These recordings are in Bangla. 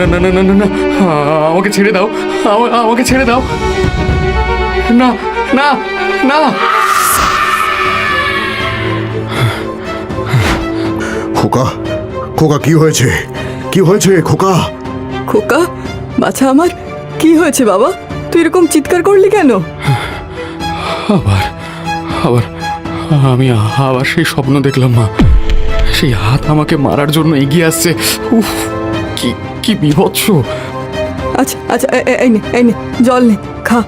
না না না না না না, আমাকে ছেড়ে দাও, আমাকে ছেড়ে দাও। না না না। খোকা, খোকা কি হয়েছে? কি হয়েছে খোকা? খোকা, বাছা আমার, কি হয়েছে বাবা? তুই এরকম চিৎকার করলি কেন? আবার আবার আমি আবার সেই স্বপ্ন দেখলাম মা। সেই হাত আমাকে মারার জন্য এগিয়ে আসছে। উফ, কি কি বিভৎস। আচ্ছা আচ্ছা, এই নে এই নে, জল নে, খা।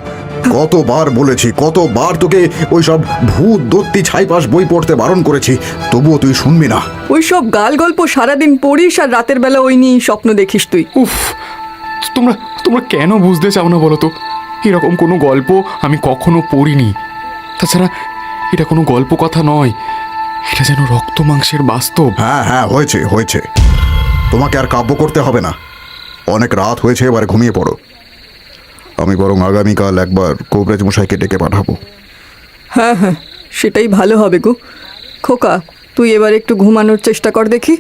কতবার বলেছি, কতবার তোকে ওইসব ভূত দত্তি ছাইপাশ বই পড়তে বারণ করেছি, তবুও তুই শুনবি না। ওই সব গাল গল্প সারাদিন পড়িস আর রাতের বেলা ওই নিয়ে স্বপ্ন দেখিস তুই। উফ, তোমরা তোমরা কেন বুঝতে চাও না বলো তো? এরকম কোনো গল্প আমি কখনো পড়িনি। তাছাড়া এটা কোনো গল্প কথা নয়, এটা যেন রক্ত মাংসের বাস্তব। হ্যাঁ হ্যাঁ, হয়েছে হয়েছে, তোমাকে আর কাব্য করতে হবে না। অনেক রাত হয়েছে, এবার ঘুমিয়ে পড়ো। আমি বরং আগামীকাল একবার কবিরাজ মশাইকে ডেকে পাঠাবো। হ্যাঁ হ্যাঁ, সেটাই ভালো হবে গো। খোকা, তুই এবার একটু ঘুমানোর চেষ্টা কর দেখি।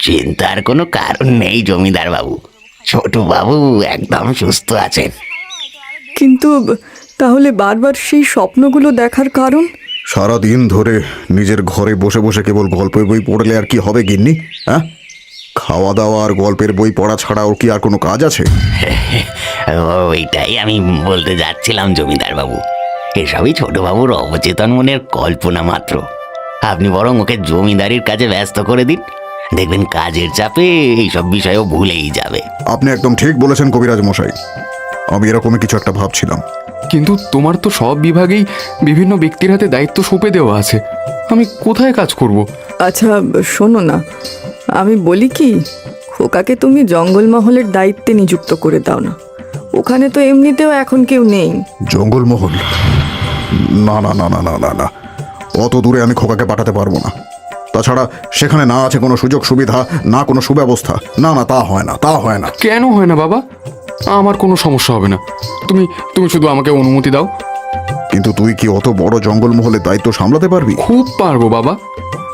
চিন্তার কোনো কারণ নেই জমিদার বাবু, ছোট বাবু একদম সুস্থ আছেন। কিন্তু তাহলে বারবার সেই স্বপ্নগুলো দেখার কারণ? সারাদিন ধরে নিজের ঘরে বসে বসে কেবল গল্পের বই পড়লে আর কি হবে গিন্নি? হ্যাঁ, খাওয়া দাওয়া আর গল্পের বই পড়া ছাড়া ওর কি আর কোনো কাজ আছে? ওইটাই আমি বলতে যাচ্ছিলাম জমিদার বাবু, এসবই ছোট বাবুর অবচেতন মনের কল্পনা মাত্র। আপনি বরং ওকে জমিদারির কাজে ব্যস্ত করে দিন, দেখবেন কাজের চাপে এইসব বিষয়ও ভুলেই যাবে। আপনি একদম ঠিক বলেছেন কবিরাজ মশাই, আমি এরকমই কিছু একটা ভাবছিলাম। কিন্তু তোমার তো সব বিভাগেই বিভিন্ন ব্যক্তির হাতে দায়িত্ব সঁপে দেওয়া আছে, আমি কোথায় কাজ করব? আচ্ছা শোনো না, আমি বলি কি, খোকাকে তুমি জঙ্গলমহলের দায়িত্বে নিযুক্ত করে দাও না। ওখানে তো এমনিতেও এখন কেউ নেই। জঙ্গলমহল? না না না না না না না, অত দূরে আমি খোকাকে পাঠাতে পারবো না। তাছাড়া সেখানে না আছে কোনো সুযোগ সুবিধা, না কোনো সুব্যবস্থা। না না, তা হয় না, তা হয় না। কেন হয় না বাবা? আমার কোনো সমস্যা হবে না, তুমি তুমি শুধু আমাকে অনুমতি দাও। কিন্তু তুই কি অত বড় জঙ্গলমহলের দায়িত্ব সামলাতে পারবি? খুব পারবো বাবা,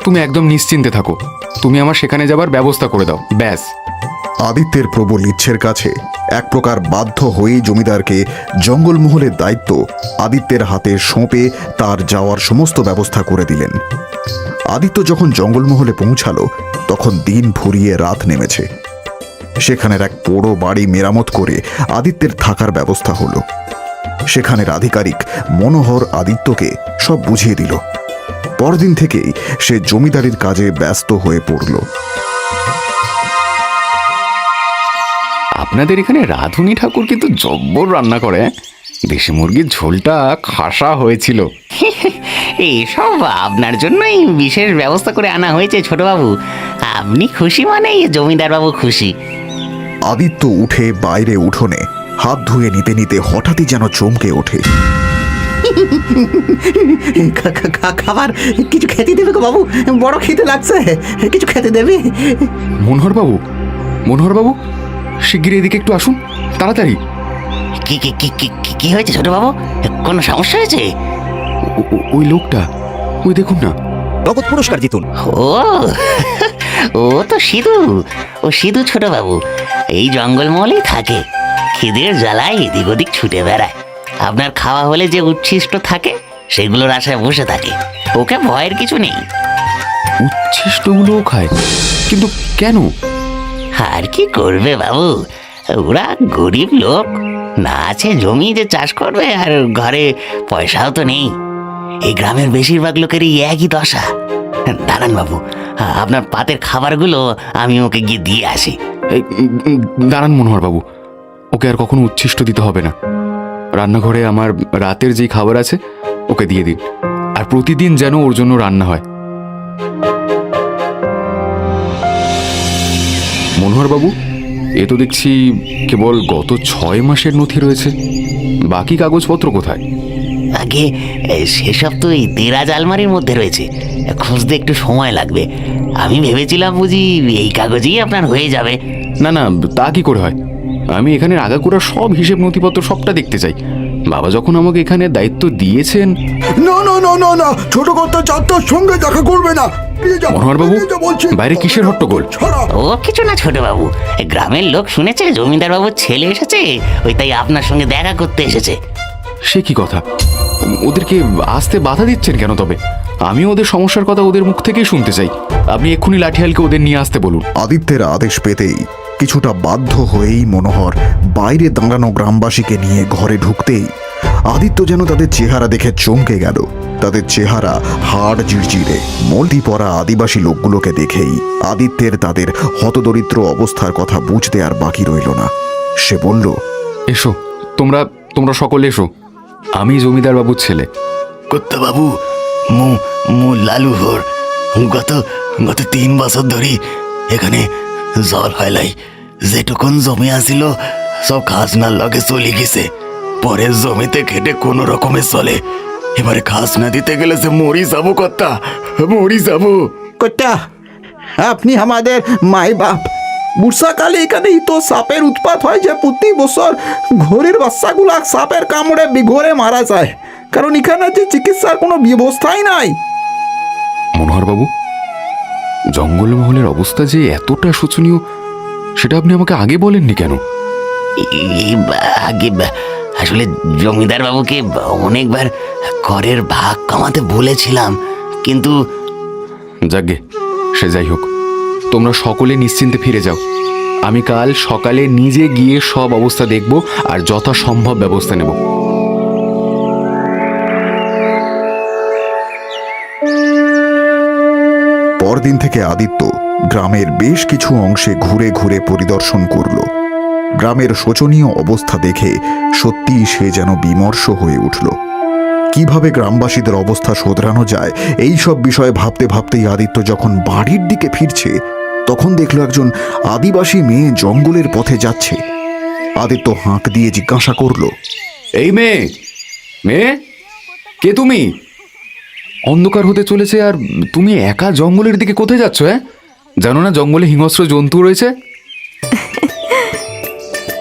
তুমি একদম নিশ্চিন্তে থাকো। তুমি আমার সেখানে যাবার ব্যবস্থা করে দাও, ব্যাস। আদিত্যের প্রবল ইচ্ছের কাছে এক প্রকার বাধ্য হয়েই জমিদারকে জঙ্গলমহলের দায়িত্ব আদিত্যের হাতে সঁপে তার যাওয়ার সমস্ত ব্যবস্থা করে দিলেন। আদিত্য যখন জঙ্গলমহলে পৌঁছালো, তখন দিন ফুরিয়ে রাত নেমেছে। সেখানের এক পোড়ো বাড়ি মেরামত করে আদিত্যের থাকার ব্যবস্থা হলো। সেখানের আধিকারিক মনোহর আদিত্যকে সব বুঝিয়ে দিল। পরদিন থেকেই সে জমিদারির কাজে ব্যস্ত হয়ে পড়ল। আপনাদের এখানে রাধুনী ঠাকুর কিন্তু জব্বর রান্না করে। দেশি মুরগির ঝোলটা খাসা হয়েছিল। এসব আপনার জন্যই বিশেষ ব্যবস্থা করে আনা হয়েছে ছোটবাবু। আপনি খুশি মানে জমিদার বাবু খুশি। আদিত্য উঠে বাইরে উঠোনে হাত ধুয়ে নিতে নিতে হঠাৎই যেন চমকে ওঠে। খাবার কিছু খেতে দেবে গো বাবু, বড় খেতে লাগছে, কিছু খেতে দেবে? মনোহর বাবু, মনোহর বাবু, শিগগির এদিকে একটু আসুন, তাড়াতাড়ি। কি কি কি কি কি হয়েছে ছোটবাবু? কোনো সমস্যা হয়েছে? ওই লোকটা, ওই দেখুন না। নগদ পুরস্কার জিতুন। ও ও তো সিধু, ও সিধু ছোটবাবু এই জঙ্গলমহলেই থাকে। খিদের জ্বালায় এদিক ওদিক ছুটে বেড়ায়। আপনার খাওয়া হলে যে উচ্ছিষ্ট থাকে সেগুলোর আশায় বসে থাকে। ওকে ভয়ের কিছু নেই। উচ্ছিষ্টগুলোও খায়? কিন্তু কেন? আর কি করবে বাবু, ওরা গরিব লোক, না আছে জমি যে চাষ করবে, আর ঘরে পয়সাও তো নেই। এই গ্রামের বেশিরভাগ লোকেরই একই দশা। দাঁড়ান বাবু, আপনার পাতের খাবারগুলো আমি ওকে গিয়ে দিয়ে আসি। এই দাঁড়ান মনোহর বাবু, ওকে আর কখনো উচ্ছিষ্ট দিতে হবে না। রান্নাঘরে আমার রাতের যেই খাবার আছে ওকে দিয়ে দিন, আর প্রতিদিন যেন ওর জন্য রান্না হয়। মনোহর বাবু, এ তো দেখছি কেবল গত 6 মাসের নথি রয়েছে, বাকি কাগজপত্র কোথায়? আগে সেসব তো এই দেরাজ আলমারির মধ্যে রয়েছে, খুঁজতে একটু সময় লাগবে। আমি ভেবেছিলাম বুঝি এই কাগজেই আপনার হয়ে যাবে। না না, তা কি করে হয়? আমি এখানের আগাগোড়া সব হিসেব নথিপত্র সবটা দেখতে চাই। বাবা যখন আমাকে এখানে দায়িত্ব দিয়েছেন। না না না না না, ছোট কর্তা চারটার সঙ্গে দেখা করবে না। মনোহর বাবু, বাইরে কিসের হট্টগোল? ও কিছু না ছোট বাবু, গ্রামের লোক শুনেছে জমিদার বাবুর ছেলে এসেছে, ওই তাই আপনার সঙ্গে দেখা করতে এসেছে। সে কি কথা? ওদেরকে আসতে বাধা দিচ্ছেন কেন তবে? আমি ওদের সমস্যার কথা ওদের মুখ থেকেই শুনতে চাই। আপনি এক্ষুনি লাঠিয়ালকে ওদের নিয়ে আসতে বলুন। আদিত্যের আদেশ পেতেই কিছুটা বাধ্য হয়েই মনোহর বাইরে দাঁড়ানো গ্রামবাসীকে নিয়ে ঘরে ঢুকতেই আদিত্য যেন তাদের চেহারা দেখে চমকে গেল। তাদের চেহারা হাড় জিরজিরে, মলটি পরা আদিবাসী লোকগুলোকে দেখেই আদিত্যের তাদের হতদরিদ্র অবস্থার কথা বুঝতে আর বাকি রইল না। সে বলল, এসো, তোমরা তোমরা সকলে এসো। আমি জমিদার বাবুর ছেলে। কর্তা বাবু, মু মু লালু হর গত গত 3 বছর ধরে এখানে জল হয় নাই। যেটুকুন জমি আসিল সব খাজনার লগে চলে গেছে। পরে জমিতে খেটে কোনো রকমে চলে। এবারে খাজনা দিতে গেলে যে মরি যাবো কর্তা, মরি যাবো। কর্তা, আপনি আমাদের মাই বাপ। বর্ষাকালে এখানেই তো সাপের উৎপাত হয় যে প্রতি বছর ঘরের বাচ্চাগুলা সাপের কামড়ে বিঘরে মারা যায়, কারণ এখানে যে চিকিৎসার কোনো ব্যবস্থাই নাই। মনোহর বাবু, জঙ্গলমহলের অবস্থা যে এতটা শোচনীয় সেটা আপনি আমাকে আগে বলেননি কেন? আগে আসলে জমিদার বাবুকে অনেকবার করের ভাগ কমাতে বলেছিলাম, কিন্তু যাকগে, সে যাই হোক, তোমরা সকলে নিশ্চিন্তে ফিরে যাও। আমি কাল সকালে নিজে গিয়ে সব অবস্থা দেখব আর যথাসম্ভব ব্যবস্থা নেব। পরদিন থেকে আদিত্য গ্রামের বেশ কিছু অংশে ঘুরে ঘুরে পরিদর্শন করল। গ্রামের শোচনীয় অবস্থা দেখে সত্যিই সে যেন বিমর্ষ হয়ে উঠল। কিভাবে গ্রামবাসীদের অবস্থা শোধরানো যায় এই সব বিষয়ে ভাবতে ভাবতেই আদিত্য যখন বাড়ির দিকে ফিরছে তখন দেখল একজন আদিবাসী মেয়ে জঙ্গলের পথে যাচ্ছে। আদিত্য হাঁক দিয়ে জিজ্ঞাসা করল, এই মেয়ে, মেয়ে, কে তুমি? অন্ধকার হতে চলেছে আর তুমি একা জঙ্গলের দিকে কোথায় যাচ্ছ? জানো না জঙ্গলে হিংস্র জন্তু রয়েছে?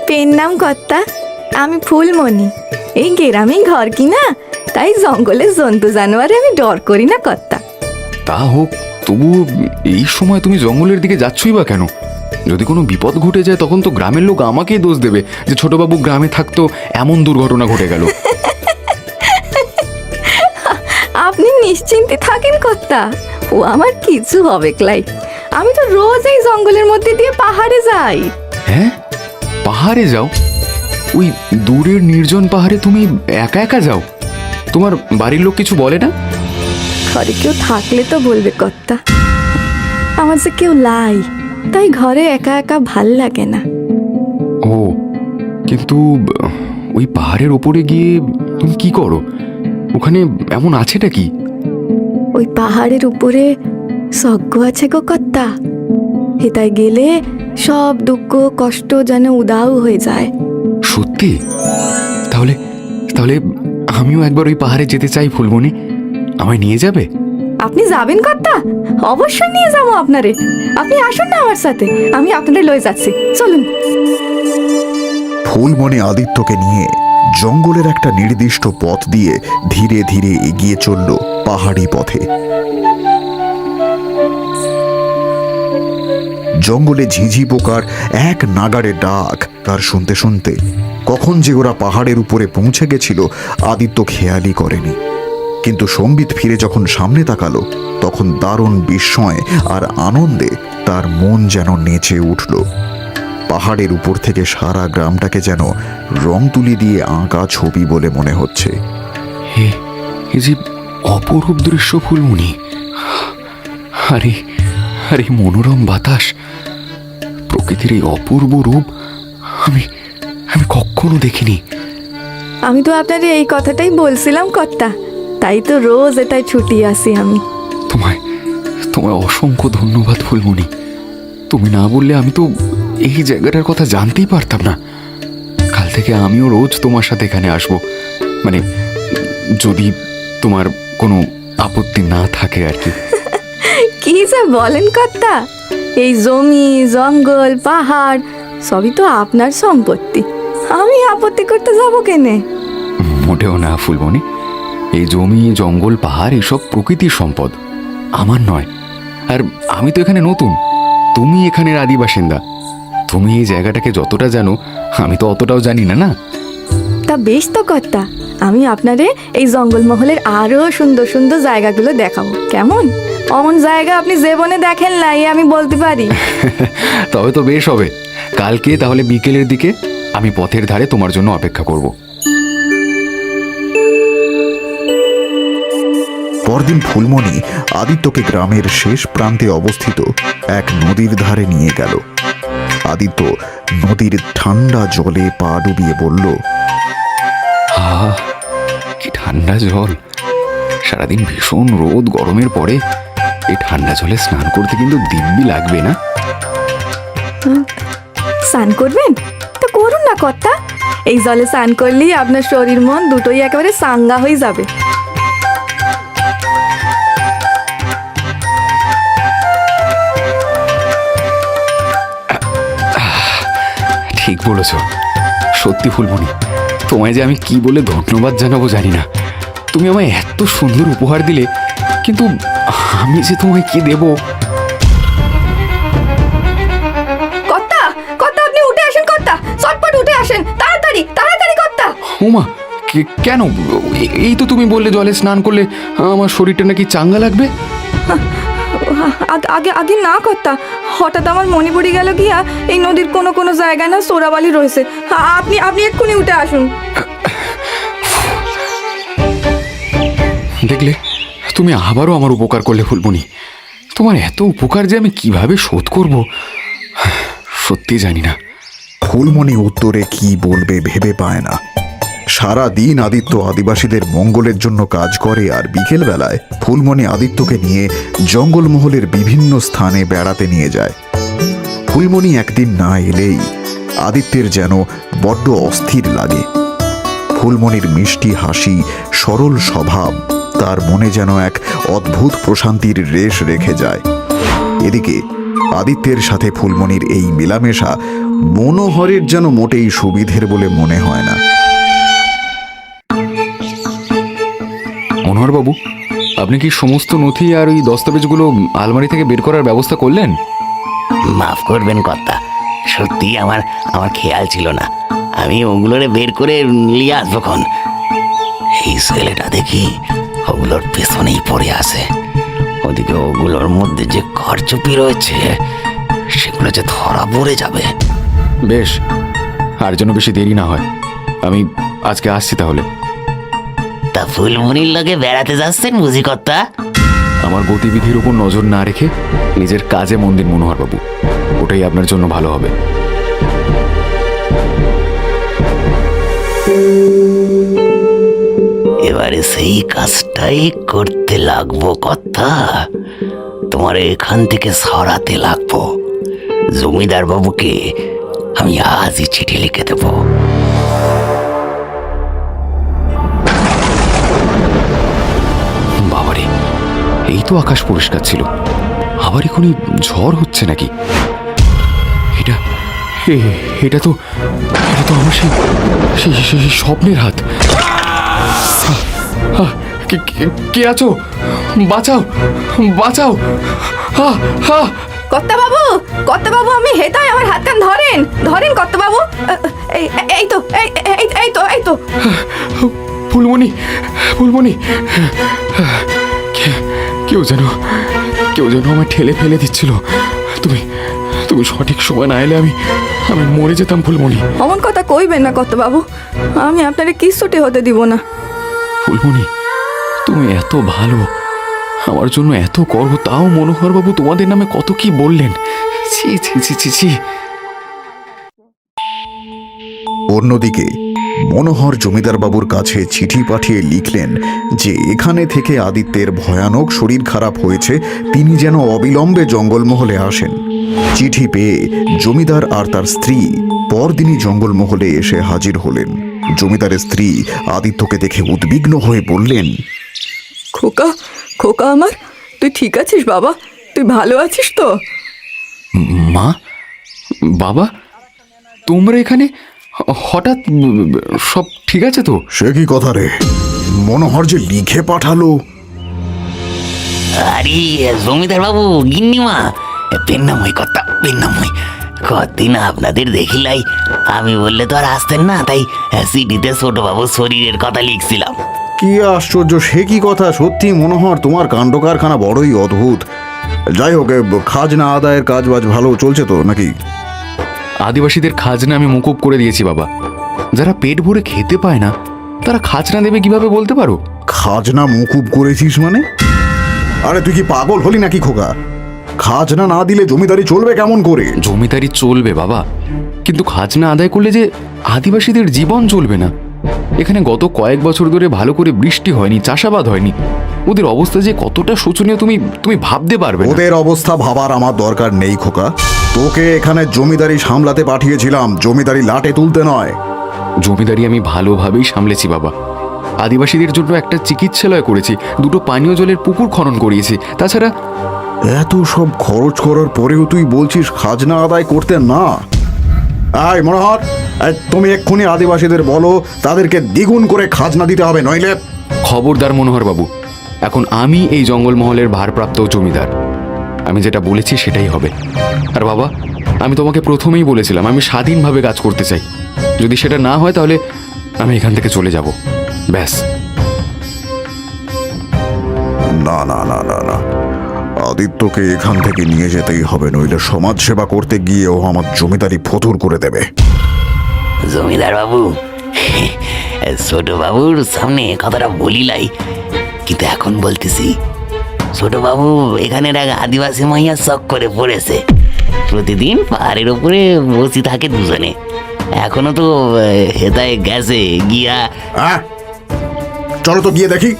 পেন নাম কর্তা, আমি ফুলমণি। এই গ্রামেই ঘর কি না, তাই জঙ্গলের জন্তু জানোয়ারে আমি ডর করি না কর্তা। তা হোক, তবু এই সময় তুমি জঙ্গলের দিকে যাচ্ছই বা কেন? যদি কোনো বিপদ ঘটে যায় তখন তো গ্রামের লোক আমাকেই দোষ দেবে যে ছোটবাবু গ্রামে থাকতো এমন দুর্ঘটনা ঘটে গেল। আপনি নিশ্চিন্তে থাকেন কর্তা, ও আমার কিছু হবে ক্লাই। আমি তো রোজ এই জঙ্গলের মধ্যে দিয়ে পাহাড়ে যাই। হ্যাঁ, পাহাড়ে যাও? ওই দূরের নির্জন পাহাড়ে তুমি একা একা যাও? তোমার বাড়ির লোক কিছু বলে না? ঘরে কেউ থাকলে তো বলবে কর্তা, আমার যে কেউ লাই, তাই ঘরে একা একা ভাল লাগে না। ও, কিন্তু ওই পাহাড়ের ওপরে গিয়ে তুমি কি করো? ওখানে এমন আছেটা কি? ওই পাহাড়ের উপরে স্বর্গ আছে গো কর্তা। হেতায় গেলে সব দুঃখ কষ্ট যেন উদাও হয়ে যায়। সত্যি? তাহলে তাহলে আমিও একবার ওই পাহাড়ে যেতে চাই ফুলমণি, আমায় নিয়ে যাবে? আপনি যাবেন কর্তা? অবশ্যই নিয়ে যাবো আপনারে। আপনি আসুন না আমার সাথে, আমি আপনাদের লয়ে যাচ্ছি, চলুন। ফুলমণি আদিত্যকে নিয়ে জঙ্গলের একটা নির্দিষ্ট পথ দিয়ে ধীরে ধীরে এগিয়ে চলল পাহাড়ি পথে। জঙ্গলে ঝিঝি পোকার এক নাগাড়ে ডাক তার শুনতে শুনতে কখন যে ওরা পাহাড়ের উপরে পৌঁছে গেছিল আদিত্য খেয়ালই করেনি। কিন্তু সম্বিত ফিরে যখন সামনে তাকালো তখন দারুণ বিস্ময় আর আনন্দে তার মন যেন নেচে উঠল। পাহাড়ের উপর থেকে সারা গ্রামটাকে যেন রং তুলি দিয়ে আঁকা ছবি বলে মনে হচ্ছে। হে, এ যে অপরূপ দৃশ্য ফুলমণি! আরে আরে মনোরম বাতাস, প্রকৃতির এই অপূর্ব রূপ আমি আমি কখনো দেখিনি। আমি তো আপনারে এই কথাটাই বলছিলাম কর্তা, তাই তো রোজ এটাই ছুটি আসি আমি। তোমায় তোমায় অসংখ্য ধন্যবাদ ফুলমণি। তুমি না বললে আমি তো এই জায়গাটার কথা জানতেই পারতাম না। কাল থেকে আমিও রোজ তোমার সাথে এখানে আসবো, মানে যদি তোমার কোনো আপত্তি না থাকে আর কি। কি যে বলেন কর্তা, এই জমি জঙ্গল পাহাড় সবই তো আপনার সম্পত্তি, আমি আপত্তি করতে যাব কেনে? মোটেও না ফুলমণি, এই জমি জঙ্গল পাহাড় এসব প্রকৃতির সম্পদ, আমার নয়। আর আমি তো এখানে নতুন, তুমি এখানের আদি বাসিন্দা। তুমি এই জায়গাটাকে যতটা জানো আমি তো অতটাও জানি না। না তা বেশ তো কর্তা, আমি আপনারে এই জঙ্গলমহলের আরো সুন্দর সুন্দর জায়গাগুলো দেখাবো, কেমন? অমন জায়গা আপনি জীবনে দেখেন নাই, আমি বলতে পারি। তবে তো বেশ হবে। কালকে তাহলে বিকেলের দিকে আমি পথের ধারে তোমার জন্য অপেক্ষা করব। পরদিন ফুলমণি আদিত্যকে গ্রামের শেষ প্রান্তে অবস্থিত এক নদীর ধারে নিয়ে গেল। আদিত্য নদীর ঠান্ডা জলে পা ডুবিয়ে বলল, আহ, কি ঠান্ডা জল! সারাদিন ভীষণ রোদ গরমের পরে এই ঠান্ডা জলে স্নান করতে কিন্তু দিব্যি লাগবে না? স্নান করবেন? তা করুন না কর্তা, এই জলে স্নান করলেই আপনার শরীর মন দুটোই একেবারে চাঙ্গা হয়ে যাবে। ঠিক বলেছ, সত্যি ফুলমণি, তোমায় যে আমি কি বলে ধন্যবাদ জানাবো জানি না। তুমি আমায় এত সুন্দর উপহার দিলে, কিন্তু আমি যে তোমায় কি দেব। কর্তা, কর্তা আপনি উঠে আসেন, কর্তা চটপট উঠে আসেন, তাড়াতাড়ি তাড়াতাড়ি কর্তা। ওমা, কেন? এই তো তুমি বললে জলে স্নান করলে আমার শরীরটা নাকি চাঙ্গা লাগবে। আগে আগে না কর্তা, হঠাৎ আমার মনে পড়ে গেল গিয়া এই নদীর কোনো কোনো জায়গায় না সোরাবালি রয়েছে। আপনি আপনি এক্ষুনি উঠে আসুন। দেখলে, তুমি আবারও আমার উপকার করলে ফুলমণি। তোমার এত উপকার যে আমি কিভাবে শোধ করব সত্যি জানি না। ফুলমণি উত্তরে কি বলবে ভেবে পায় না। সারা দিন আদিত্য আদিবাসীদের মঙ্গলের জন্য কাজ করে, আর বিকেল বেলায় ফুলমণি আদিত্যকে নিয়ে জঙ্গলমহলের বিভিন্ন স্থানে বেড়াতে নিয়ে যায়। ফুলমণি একদিন না এলেই আদিত্যের যেন বড্ড অস্থির লাগে। ফুলমণির মিষ্টি হাসি, সরল স্বভাব তার মনে যেন এক অদ্ভুত প্রশান্তির রেশ রেখে যায়। এদিকে আদিত্যের সাথে ফুলমণির এই মেলামেশা মনোহরের যেন মোটেই সুবিধের বলে মনে হয় না। মনোহর বাবু, আপনি কি সমস্ত নথি আর ওই দস্তাবেজগুলো আলমারি থেকে বের করার ব্যবস্থা করলেন? মাফ করবেন কর্তা, সত্যি আমার আমার খেয়াল ছিল না। আমি ওগুলোরে বের করে নিয়ে আসবো খন। এই ছেলেটা দেখি ওগুলোর পেছনেই পড়ে আছে। ওদিকে ওগুলোর মধ্যে যে কারচুপি রয়েছে সেগুলো যে ধরা পড়ে যাবে। বেশ, আর যেন বেশি দেরি না হয়। আমি আজকে আসছি তাহলে। তা ফুলমণির লগে বেড়াতে যাচ্ছেন বুঝি কর্তা? আমার গতিবিধির উপর নজর না রেখে নিজের কাজে মন দিন মনোহর বাবু, ওটাই আপনার জন্য ভালো হবে। এবারে সেই কাজটাই করতে লাগবো কর্তা। তোমার এখান থেকে সরাতে লাগবো। জমিদার বাবুকে আমি আজই চিঠি লিখে দেব। বাবারে, এই তো আকাশ পরিষ্কার ছিল, আবার এখনই ঝড় হচ্ছে নাকি? এটা এটা তো আমার সেই স্বপ্নের হাত। কে আছো? বাঁচাও, বাঁচাও! কর্তা বাবু, কর্তা বাবু, আমি হেতাই, আমার হাত কান ধরেন, ধরেন কর্তা বাবু। এই এই তো এই তো এই তো ফুলমণি, ফুলমণি, কেউ যেন আমার ঠেলে ফেলে দিচ্ছিল। তুমি সঠিক সময় না এলে আমি মরে যেতাম ফুলমণি। অমন কথা কইবেন না কর্তা বাবু, আমি আপনারে কিচ্ছুটি হতে দিব না। ফুলমণি, তুমি এত ভালো, আমার জন্য এত করো, তাও মনোহর বাবু তোমাদের নামে কত কি বললেন। ছি ছি ছি ছি ছি। অন্যদিকে মনোহর জমিদার বাবুর কাছে চিঠি পাঠিয়ে লিখলেন যে এখানে থেকে আদিত্যের ভয়ানক শরীর খারাপ হয়েছে, তিনি যেন অবিলম্বে জঙ্গলমহলে আসেন। চিঠি পেয়ে জমিদার আর তার স্ত্রী পরদিনই জঙ্গলমহলে এসে হাজির হলেন। জমিদারের স্ত্রী আদিত্যকে দেখে উদ্বিগ্ন হয়ে বললেন, খোকা, খোকা আমার, তুই ঠিক আছিস বাবা? তুই ভালো আছিস তো? মা, বাবা, তোমরা এখানে হঠাৎ সব ঠিক আছে তো? সে কি কথা রে, মনোহর যে লিখে পাঠালো। আরে জমিদার বাবু, গিন্নিমা, পেন্নাময় কথা, পেন্নাময় কতদিন আপনাদের দেখিলাই। আমি বললে তো আর আসতেন না, তাই সিডিতে ছোট বাবুর শরীরের কথা লিখছিলাম। কি আশ্চর্য, সে কি কথা! সত্যি মনোহর, তোমার কাণ্ড কারখানা বড়ই অদ্ভুত। যাই হোক, খাজনা আদায়ের কাজ বাজ ভালো চলছে তো নাকি? আদিবাসীদের খাজনা আমি মকুব করে দিয়েছি বাবা। যারা পেট ভরে খেতে পায় না তারা খাজনা দেবে কিভাবে বলতে পারো? খাজনা মকুব করেছিস মানে? আরে তুই কি পাগল হলি নাকি খোকা? খাজনা না দিলে জমিদারি চলবে কেমন করে? জমিদারি চলবে বাবা, কিন্তু খাজনা আদায় করলে যে আদিবাসীদের জীবন চলবে না। এখানে গত কয়েক বছর ধরে ভালো করে বৃষ্টি হয়নি, চাষাবাদ হয়নি। ওদের অবস্থা যে কতটা শোচনীয় তুমি ভাবতে পারবে না। ওদের অবস্থা ভাবার আমার দরকার নেই খোকা। তোকে এখানে জমিদারি সামলাতে পাঠিয়েছিলাম, জমিদারি লাটে তুলতে নয়। জমিদারি আমি ভালোভাবেই সামলেছি বাবা। আদিবাসীদের জন্য একটা চিকিৎসালয় করেছি, 2টো পানীয় জলের পুকুর খনন করিয়েছি। তাছাড়া এত সব খরচ করার পরেও তুই বলছিস খাজনা আদায় করতে না? আয় মনোহর, তুমি এক্ষুনি আদিবাসীদের বলো তাদেরকে দ্বিগুণ করে খাজনা দিতে হবে, নইলে। খবরদার মনোহর বাবু, এখন আমি এই জঙ্গলমহলের ভারপ্রাপ্ত জমিদার। আমি যেটা বলেছি সেটাই হবে। আর বাবা, আমি তোমাকে প্রথমেই বলেছিলাম আমি স্বাধীনভাবে কাজ করতে চাই। যদি সেটা না হয় তাহলে আমি এখান থেকে চলে যাব, ব্যাস। না না না না না, আদিত্যকে এখান থেকে নিয়ে যেতেই হবে, নইলে সমাজ সেবা করতে গিয়েও আমার জমিদারি ফতুর করে দেবে। জমিদার বাবু, ছোট বাবুর সামনে কথাটা বলিলাই, কিন্তু এখন বলতেছি। ছোট বাবু এখানের এক আদিবাসী মাইয়া শখ করে পড়েছে। প্রতিদিন পাহাড়ের উপরে বসে থাকে দুজনে। এখনো তো হেতায় গেছে গিয়া। চলো তো গিয়ে দেখি।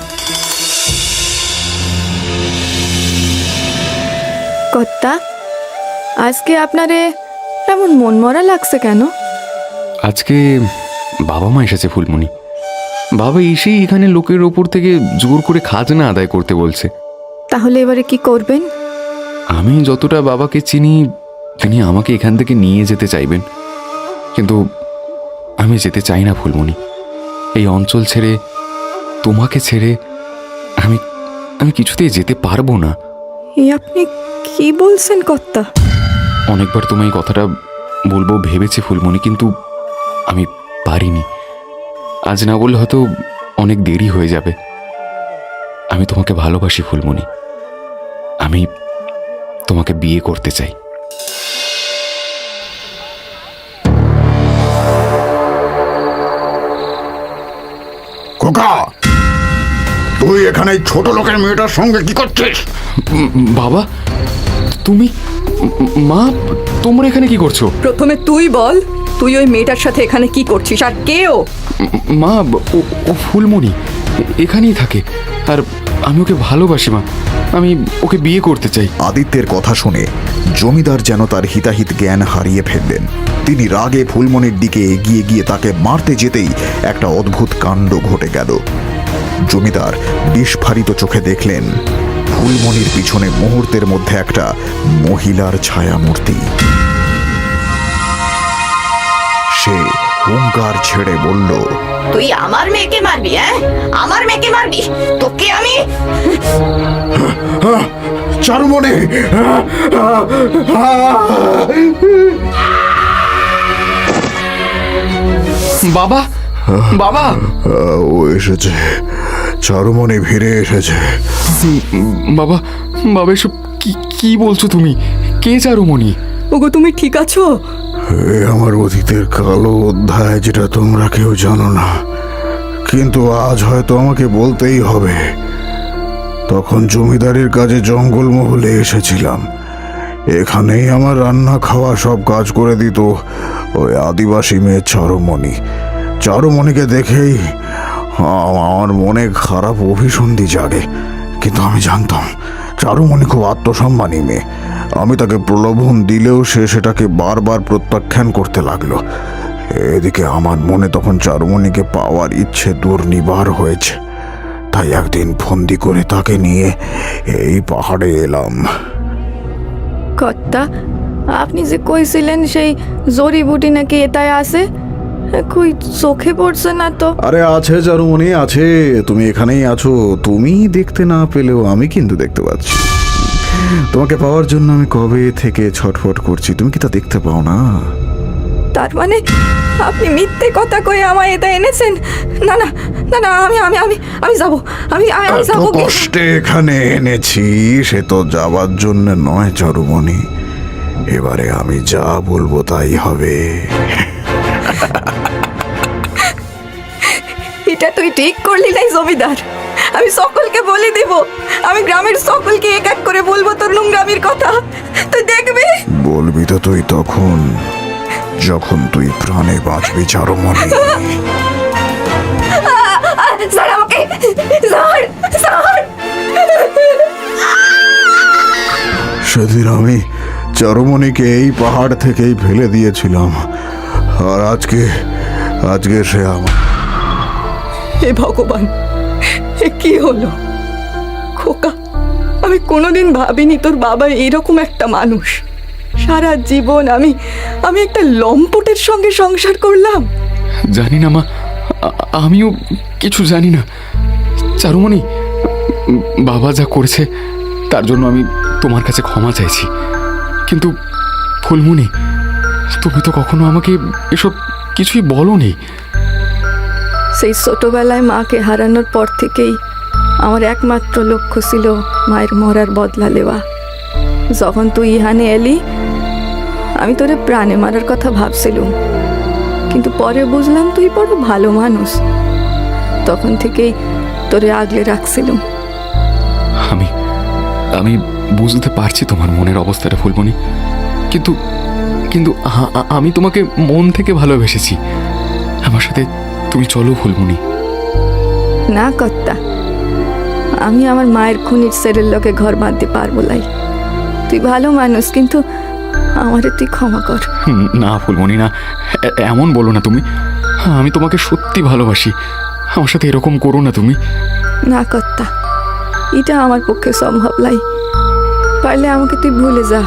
কর্তা, আজকে আপনারে এমন মনমরা লাগছে কেন? আজকে বাবা মা এসেছে ফুলমণি। বাবা এসেই এখানে লোকের ওপর থেকে জোর করে খাজনা আদায় করতে বলছে। তাহলে এবারে কি করবেন? আমি যতটা বাবাকে চিনি, তিনি আমাকে এখান থেকে নিয়ে যেতে চাইবেন, কিন্তু আমি যেতে চাই না ফুলমণি। এই অঞ্চল ছেড়ে, তোমাকে ছেড়ে আমি আমি কিছুতেই যেতে পারবো না। এই আপনি কি বলছেন কর্তা? অনেকবার তোমায় এই কথাটা বলবো ভেবেছি ফুলমণি, কিন্তু আমি পারিনি। আজ না বললে হয়তো অনেক দেরি হয়ে যাবে। আমি তোমাকে ভালোবাসি ফুলমণি, আমি তোমাকে বিয়ে করতে চাই। খোকা, তুই এখানে ছোট লোকের মেয়েটার সঙ্গে কি করছিস? বাবা, তুমি, মা, তোমরা এখানে কি করছো? প্রথমে তুই বল, তুই ওই মেয়েটার সাথে এখানে কি করছিস, আর কে ও? মা, ও ফুলমণি এখানেই থাকে, আর আমি ওকে ভালোবাসি মা। আমি ওকে বিয়ে করতে চাই। আদিত্যের কথা শুনে জমিদার যেন তার হিতাহিত জ্ঞান হারিয়ে ফেললেন। তিনি রাগে ফুলমণির দিকে এগিয়ে গিয়ে তাকে মারতে যেতেই একটা অদ্ভুত কাণ্ড ঘটে গেল। জমিদার বিস্ফারিত চোখে দেখলেন ফুলমণির পিছনে মুহূর্তের মধ্যে একটা মহিলার ছায়ামূর্তি। সে হুঙ্কার ছেড়ে বলল, তুই আমার মেয়েকে মারবি? আমার মেয়েকে মারবি? তোকে আমি চারুমণি! বাবা, বাবা! ও এসেছে, চারুমণি ফিরে এসেছে। বাবা, বাবা, এসব কি কি বলছো তুমি? কে চারুমণি? ওগো, তুমি ঠিক আছো? এ আমার অতীতের কালো অধ্যায়, যেটা তোমরা কেউ জানো না, কিন্তু আজ হয়তো আমাকে বলতেই হবে। তখন জমিদারের কাজে জঙ্গলমহলে এসেছিলাম। এখানেই আমার রান্না খাওয়া সব কাজ করে দিত ওই আদিবাসী মেয়ে চারুমণি। চারুমণিকে দেখেই আমার মনে খারাপ অভিসন্ধি জাগে, কিন্তু আমি জানতাম চারুমণি খুব আত্মসম্মানী মেয়ে। আমি তাকে প্রলোভন দিলেও সে সেটাকে বারবার প্রত্যাখ্যান করতে লাগলো। এদিকে আমার মনে তখন চারুমণিকে পাওয়ার ইচ্ছে দুর্নিবার হয়েছে। তাই একদিন ফন্দি করে তাকে নিয়ে এই পাহাড়ে এলাম। কর্তা, আপনি যে কইছিলেন সেই জড়িবুটি নাকি এটাই আছে, কই চোখে পড়ছে না তো। আরে আছে চারুমণি আছে, তুমি এখানেই আছো। তুমি দেখতে না পেলেও আমি কিন্তু দেখতে পাচ্ছি। তোমাকে পাওয়ার জন্য আমি কবে থেকে ছটফট করছি, তুমি কি তা দেখতে পাও না? তার মানে আপনি মিথ্যে কথা কয়ে আমায় এটা এনেছেন? না না না না, আমি আমি আমি আমি যাবো, আমি আমি এত যাবো। কষ্টে এখানে এনেছি, সে তো যাওয়ার জন্য নয় চারুমণি। এবারে আমি যা বলবো তাই হবে। এটা তুই ঠিক করলি নাই জমিদার। আমি সকলকে বলে দেব, আমি গ্রামের সকলকে এক এক করে বলবো তোর নোংরামির কথা, তুই দেখবি। বলবি তো তুই তখন, যখন তুই প্রাণে বাঁচবি চারুমণি। স্যার আমাকে, স্যার স্যার। সেদিন আমি চারুমণিকে এই পাহাড় থেকেই ফেলে দিয়েছিলাম, আর আজকে আজকে সে আমার। হে ভগবান, এ কি হলো? খোকা, আমি কোনোদিন ভাবিনি তোর বাবা এরকম একটা মানুষ। সারা জীবন আমি আমি একটা লম্পটের সঙ্গে সংসার করলাম। জানি না মা, আমিও কিছু জানি না। চারুমণি, বাবা যা করেছে তার জন্য আমি তোমার কাছে ক্ষমা চাইছি। কিন্তু ফুলমণি, তুমি তো কখনো আমাকে এসব কিছুই বলোনি। সেই ছোটবেলায় মাকে হারানোর পর থেকেই আমার একমাত্র লক্ষ্য ছিল মায়ের মরার বদলা নেওয়া। যখন তুই ইহানে এলি, আমি তোরে প্রাণে মারার কথা ভাবছিলুম, কিন্তু পরে বুঝলাম তুই বড় ভালো মানুষ। তখন থেকেই তোরে আগলে রাখছিলুম। আমি আমি বুঝতে পারছি তোমার মনের অবস্থাটা ফুলমণি, কিন্তু কিন্তু আমি তোমাকে মন থেকে ভালোবেসেছি। আমার সাথে তুমি চলো ফুলমণি। না কর্তা, আমি আমার মায়ের খুনির ছেলের লোকে ঘর বাঁধতে পারবো লাই। তুই ভালো মানুষ, কিন্তু আমারে তুই ক্ষমা কর। না ফুলমণি না, এমন বলো না তুমি। আমি তোমাকে সত্যি ভালোবাসি, আমার সাথে এরকম করো না তুমি। না কর্তা, এটা আমার পক্ষে সম্ভব লাই। পারলে আমাকে তুই ভুলে যা।